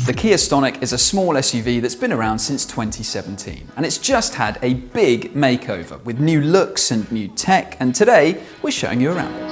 The Kia Stonic is a small SUV that's been around since 2017, and it's just had a big makeover with new looks and new tech, and today we're showing you around it.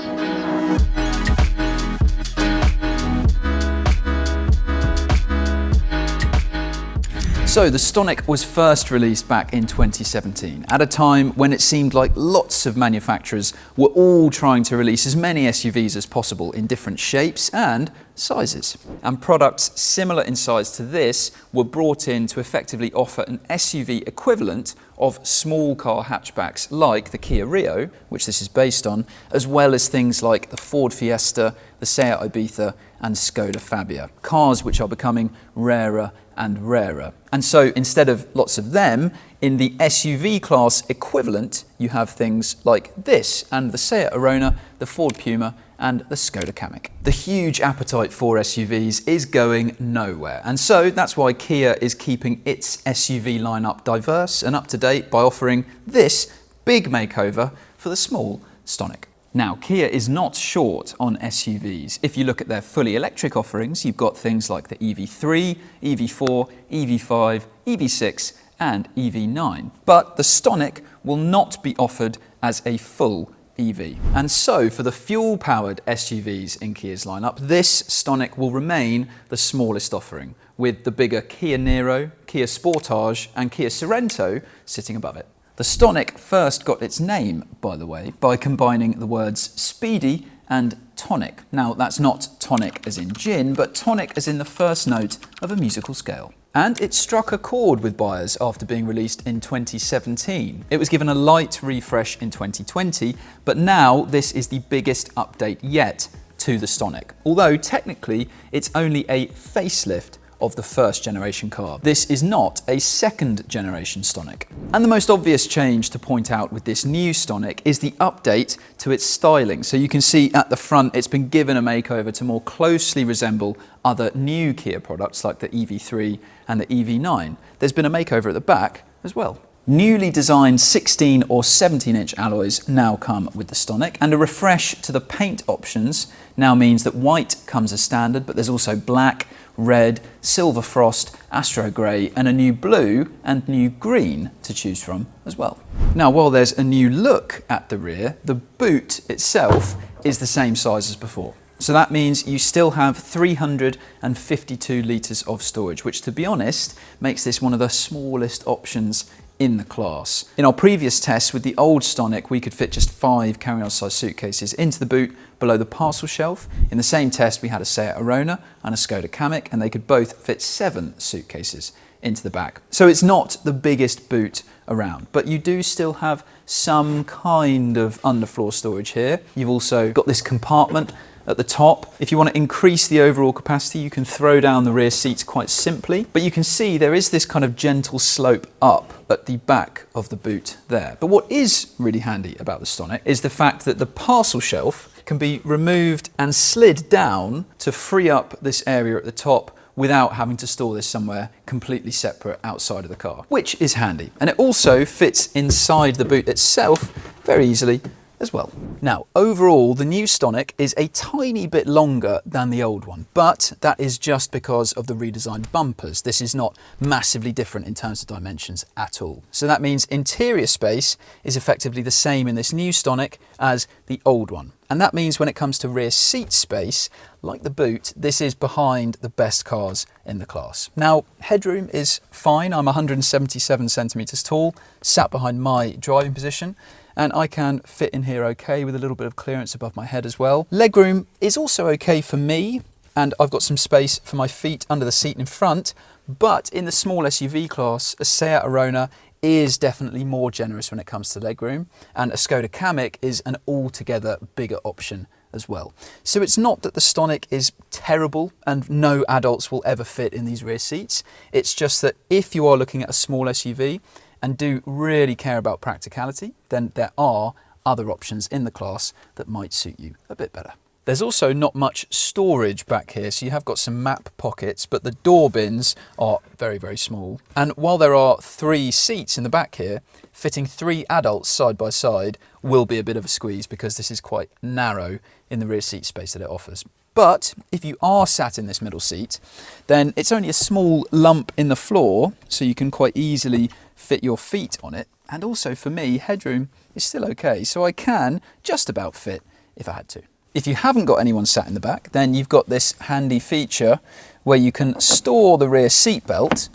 So the Stonic was first released back in 2017, at a time when it seemed like lots of manufacturers were all trying to release as many SUVs as possible in different shapes and sizes. And products similar in size to this were brought in to effectively offer an SUV equivalent of small car hatchbacks like the Kia Rio, which this is based on, as well as things like the Ford Fiesta, the Seat Ibiza and Skoda Fabia, cars which are becoming rarer and rarer. And so instead of lots of them, in the SUV class equivalent, you have things like this and the Seat Arona, the Ford Puma and the Skoda Kamiq. The huge appetite for SUVs is going nowhere, and so that's why Kia is keeping its SUV lineup diverse and up to date by offering this big makeover for the small Stonic. Now, Kia is not short on SUVs. If you look at their fully electric offerings, you've got things like the EV3, EV4, EV5, EV6 and EV9. But the Stonic will not be offered as a full EV. And so for the fuel-powered SUVs in Kia's lineup, this Stonic will remain the smallest offering, with the bigger Kia Niro, Kia Sportage and Kia Sorento sitting above it. The Stonic first got its name, by the way, by combining the words speedy and tonic. Now, that's not tonic as in gin, but tonic as in the first note of a musical scale. And it struck a chord with buyers after being released in 2017. It was given a light refresh in 2020, but now this is the biggest update yet to the Stonic. Although technically it's only a facelift of the first generation car. This is not a second generation Stonic. And the most obvious change to point out with this new Stonic is the update to its styling. So you can see at the front it's been given a makeover to more closely resemble other new Kia products like the EV3 and the EV9. There's been a makeover at the back as well. Newly designed 16 or 17-inch alloys now come with the Stonic, and a refresh to the paint options now means that white comes as standard, but there's also black, red, silver frost, astro grey and a new blue and new green to choose from as well. Now, while there's a new look at the rear, the boot itself is the same size as before. So that means you still have 352 litres of storage, which, to be honest, makes this one of the smallest options in the class. In our previous tests with the old Stonic, we could fit just 5 carry-on size suitcases into the boot below the parcel shelf. In the same test, we had a Seat Arona and a Skoda Kamiq, and they could both fit 7 suitcases into the back. So it's not the biggest boot around, but you do still have some kind of underfloor storage here. You've also got this compartment at the top. If you want to increase the overall capacity, you can throw down the rear seats quite simply, but you can see there is this kind of gentle slope up at the back of the boot there. But what is really handy about the Stonic is the fact that the parcel shelf can be removed and slid down to free up this area at the top without having to store this somewhere completely separate outside of the car, which is handy. And it also fits inside the boot itself very easily as well. Now, overall, the new Stonic is a tiny bit longer than the old one, but that is just because of the redesigned bumpers. This is not massively different in terms of dimensions at all. So that means interior space is effectively the same in this new Stonic as the old one. And that means when it comes to rear seat space, like the boot, this is behind the best cars in the class. Now, headroom is fine. I'm 177 centimeters tall, sat behind my driving position, and I can fit in here okay with a little bit of clearance above my head as well. Legroom is also okay for me, and I've got some space for my feet under the seat in front, but in the small SUV class, a Seat Arona is definitely more generous when it comes to legroom, and a Skoda Kamiq is an altogether bigger option as well. So it's not that the Stonic is terrible and no adults will ever fit in these rear seats. It's just that if you are looking at a small SUV and do really care about practicality, then there are other options in the class that might suit you a bit better. There's also not much storage back here, so you have got some map pockets, but the door bins are very, very small. And while there are 3 seats in the back here, fitting 3 adults side by side will be a bit of a squeeze because this is quite narrow in the rear seat space that it offers. But if you are sat in this middle seat, then it's only a small lump in the floor, so you can quite easily fit your feet on it. And also for me, headroom is still okay, so I can just about fit if I had to. If you haven't got anyone sat in the back, then you've got this handy feature where you can store the rear seat belt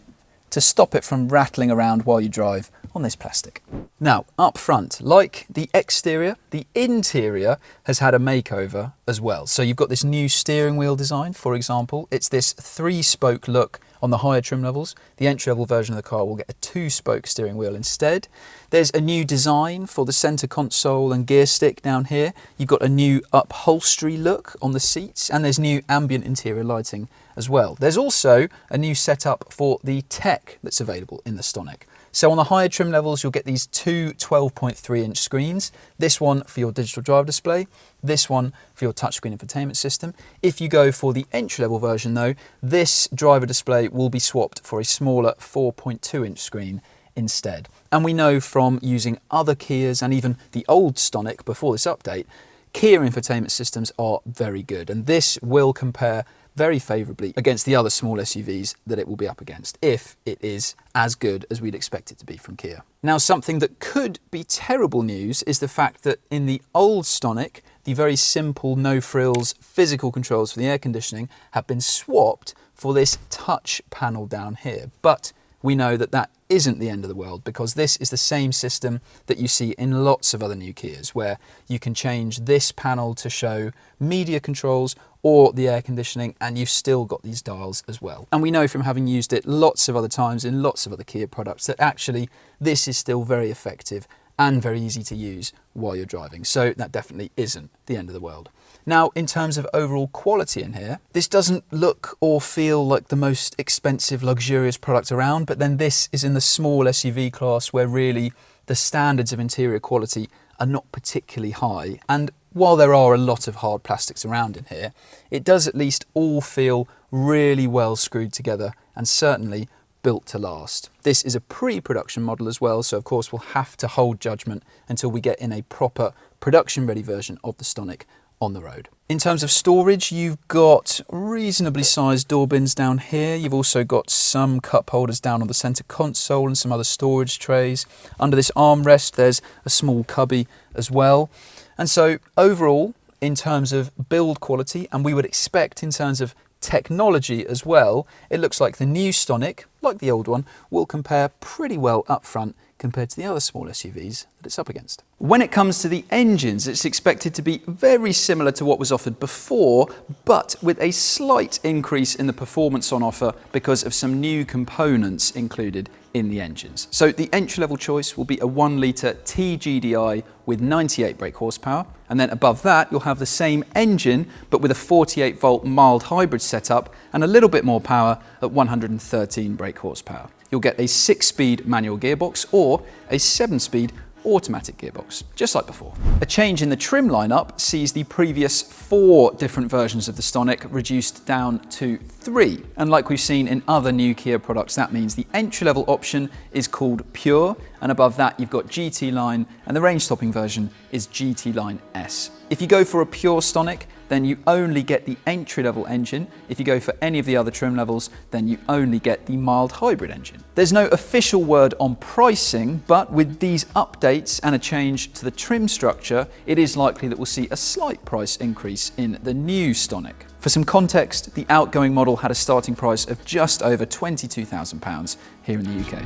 to stop it from rattling around while you drive on this plastic. Now, up front, like the exterior, the interior has had a makeover as well. So you've got this new steering wheel design, for example. It's this 3-spoke look on the higher trim levels. The entry-level version of the car will get a 2-spoke steering wheel instead. There's a new design for the center console and gear stick down here. You've got a new upholstery look on the seats, and there's new ambient interior lighting as well. There's also a new setup for the tech that's available in the Stonic. So on the higher trim levels, you'll get these two 12.3-inch screens. This one for your digital driver display, this one for your touchscreen infotainment system. If you go for the entry-level version though, this driver display will be swapped for a smaller 4.2-inch screen instead. And we know from using other Kias and even the old Stonic before this update, Kia infotainment systems are very good, and this will compare very favourably against the other small SUVs that it will be up against, if it is as good as we'd expect it to be from Kia. Now, something that could be terrible news is the fact that in the old Stonic, the very simple no-frills physical controls for the air conditioning have been swapped for this touch panel down here. But we know that that isn't the end of the world, because this is the same system that you see in lots of other new Kias, where you can change this panel to show media controls or the air conditioning, and you've still got these dials as well. And we know from having used it lots of other times in lots of other Kia products that actually this is still very effective and very easy to use while you're driving. So that definitely isn't the end of the world. Now, in terms of overall quality in here, this doesn't look or feel like the most expensive, luxurious product around, but then this is in the small SUV class where really the standards of interior quality are not particularly high. And while there are a lot of hard plastics around in here, it does at least all feel really well screwed together and certainly built to last. This is a pre-production model as well, so of course we'll have to hold judgment until we get in a proper production-ready version of the Stonic on the road. In terms of storage, you've got reasonably sized door bins down here. You've also got some cup holders down on the center console and some other storage trays. Under this armrest, there's a small cubby as well. And so overall, in terms of build quality, and we would expect in terms of technology as well, it looks like the new Stonic, like the old one, will compare pretty well up front compared to the other small SUVs that it's up against. When it comes to the engines, it's expected to be very similar to what was offered before, but with a slight increase in the performance on offer because of some new components included in the engines. So the entry-level choice will be a 1-litre TGDI with 98 brake horsepower, and then above that you'll have the same engine but with a 48-volt mild hybrid setup and a little bit more power at 113 brake horsepower. You'll get a 6-speed manual gearbox or a 7-speed automatic gearbox, just like before. A change in the trim lineup sees the previous 4 different versions of the Stonic reduced down to 3. And like we've seen in other new Kia products, that means the entry-level option is called Pure, and above that you've got GT Line, and the range-topping version is GT Line S. If you go for a Pure Stonic, then you only get the entry-level engine. If you go for any of the other trim levels, then you only get the mild hybrid engine. There's no official word on pricing, but with these updates and a change to the trim structure, it is likely that we'll see a slight price increase in the new Stonic. For some context, the outgoing model had a starting price of just over £22,000 here in the UK.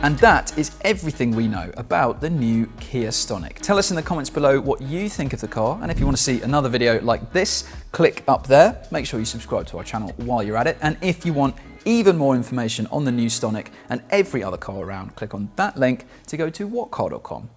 And that is everything we know about the new Kia Stonic. Tell us in the comments below what you think of the car, and if you want to see another video like this, click up there. Make sure you subscribe to our channel while you're at it, and if you want even more information on the new Stonic and every other car around, click on that link to go to whatcar.com.